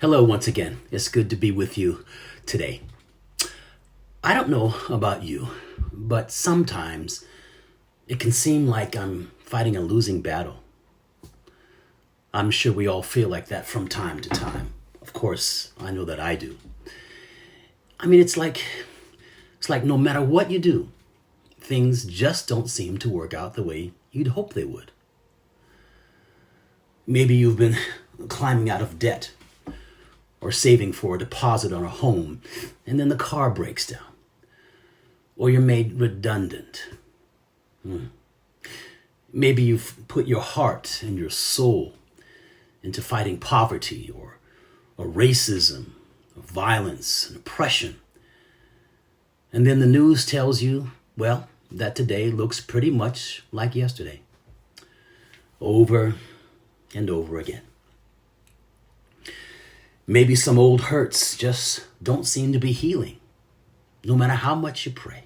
Hello once again. It's good to be with you today. I don't know about you, but sometimes it can seem like I'm fighting a losing battle. I'm sure we all feel like that from time to time. Of course, I know that I do. I mean, it's like no matter what you do, things just don't seem to work out the way you'd hope they would. Maybe you've been climbing out of debt or saving for a deposit on a home, and then the car breaks down. Or you're made redundant. Maybe you've put your heart and your soul into fighting poverty or racism, or violence and oppression. And then the news tells you, well, that today looks pretty much like yesterday. Over and over again. Maybe some old hurts just don't seem to be healing, no matter how much you pray.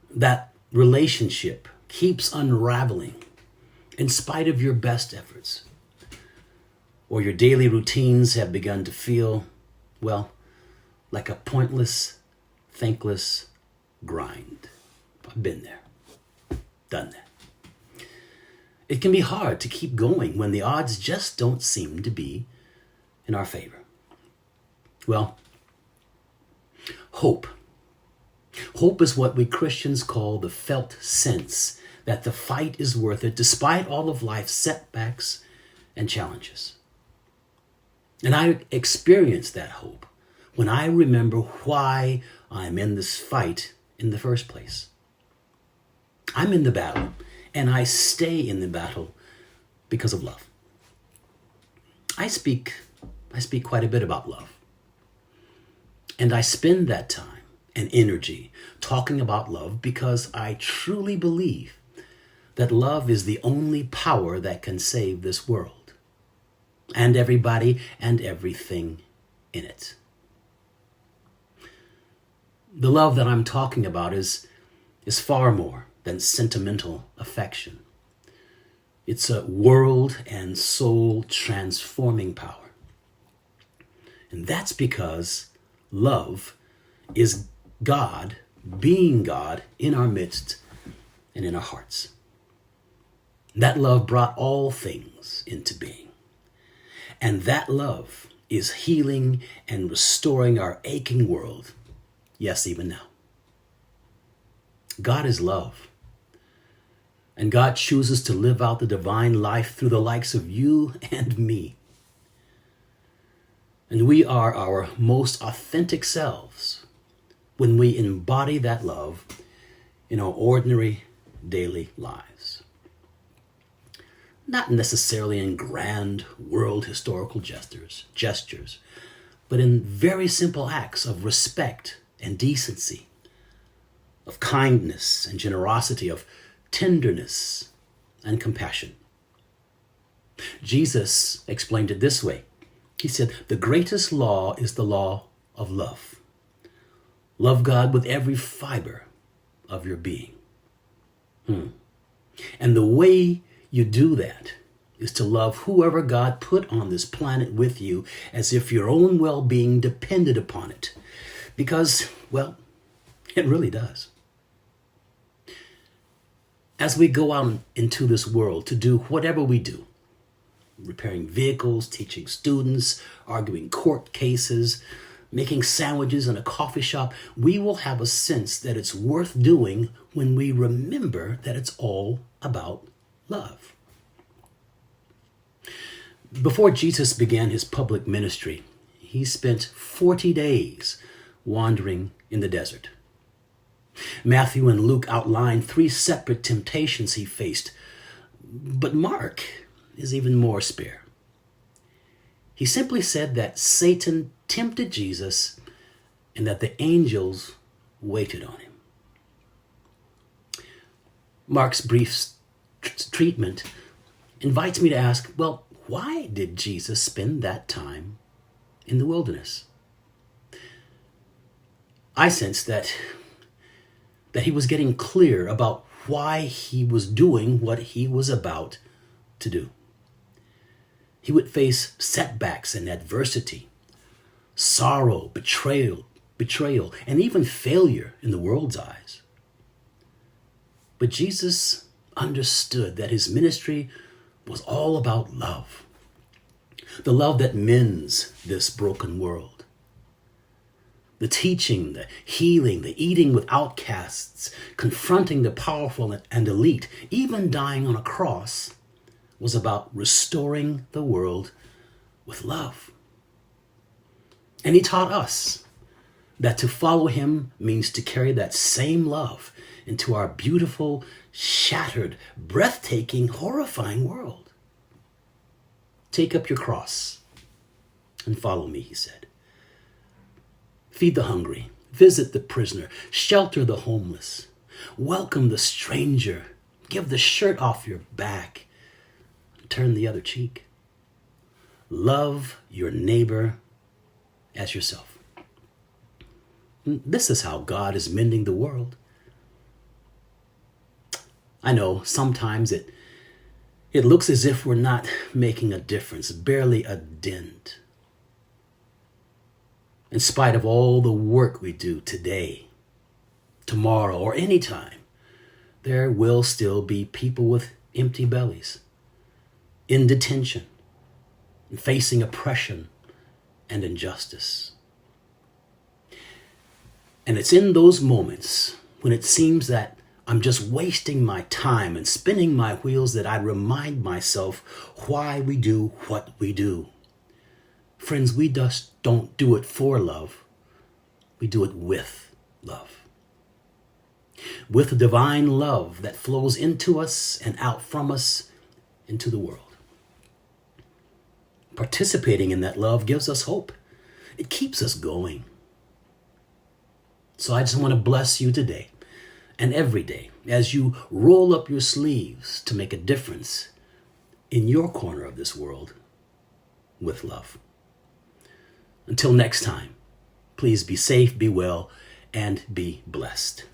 That relationship keeps unraveling in spite of your best efforts. Or your daily routines have begun to feel, well, like a pointless, thankless grind. I've been there, done that. It can be hard to keep going when the odds just don't seem to be in our favor. Well, hope. Hope is what we Christians call the felt sense that the fight is worth it despite all of life's setbacks and challenges. And I experience that hope when I remember why I'm in this fight in the first place. I'm in the battle, and I stay in the battle because of love. I speak quite a bit about love. And I spend that time and energy talking about love because I truly believe that love is the only power that can save this world and everybody and everything in it. The love that I'm talking about is far more than sentimental affection. It's a world and soul transforming power. And that's because love is God being God in our midst and in our hearts. That love brought all things into being. And that love is healing and restoring our aching world. Yes, even now. God is love. And God chooses to live out the divine life through the likes of you and me. And we are our most authentic selves when we embody that love in our ordinary daily lives. Not necessarily in grand world historical gestures, but in very simple acts of respect and decency, of kindness and generosity, of tenderness and compassion. Jesus explained it this way. He said, the greatest law is the law of love. Love God with every fiber of your being. And the way you do that is to love whoever God put on this planet with you as if your own well-being depended upon it. Because, well, it really does. As we go out into this world to do whatever we do, repairing vehicles, teaching students, arguing court cases, making sandwiches in a coffee shop, we will have a sense that it's worth doing when we remember that it's all about love. Before Jesus began his public ministry, he spent 40 days wandering in the desert. Matthew and Luke outline 3 separate temptations he faced, but Mark is even more spare. He simply said that Satan tempted Jesus and that the angels waited on him. Mark's brief treatment invites me to ask, well, why did Jesus spend that time in the wilderness? I sense that he was getting clear about why he was doing what he was about to do. He would face setbacks and adversity, sorrow, betrayal, and even failure in the world's eyes. But Jesus understood that his ministry was all about love, the love that mends this broken world. The teaching, the healing, the eating with outcasts, confronting the powerful and elite, even dying on a cross, was about restoring the world with love. And he taught us that to follow him means to carry that same love into our beautiful, shattered, breathtaking, horrifying world. Take up your cross and follow me, he said. Feed the hungry, visit the prisoner, shelter the homeless, welcome the stranger, give the shirt off your back, turn the other cheek. Love your neighbor as yourself. This is how God is mending the world. I know sometimes it looks as if we're not making a difference, barely a dent. In spite of all the work we do today, tomorrow, or any time, there will still be people with empty bellies, in detention, facing oppression and injustice. And it's in those moments when it seems that I'm just wasting my time and spinning my wheels that I remind myself why we do what we do. Friends, we just don't do it for love. We do it with love. With divine love that flows into us and out from us into the world. Participating in that love gives us hope. It keeps us going. So I just want to bless you today and every day as you roll up your sleeves to make a difference in your corner of this world with love. Until next time, please be safe, be well, and be blessed.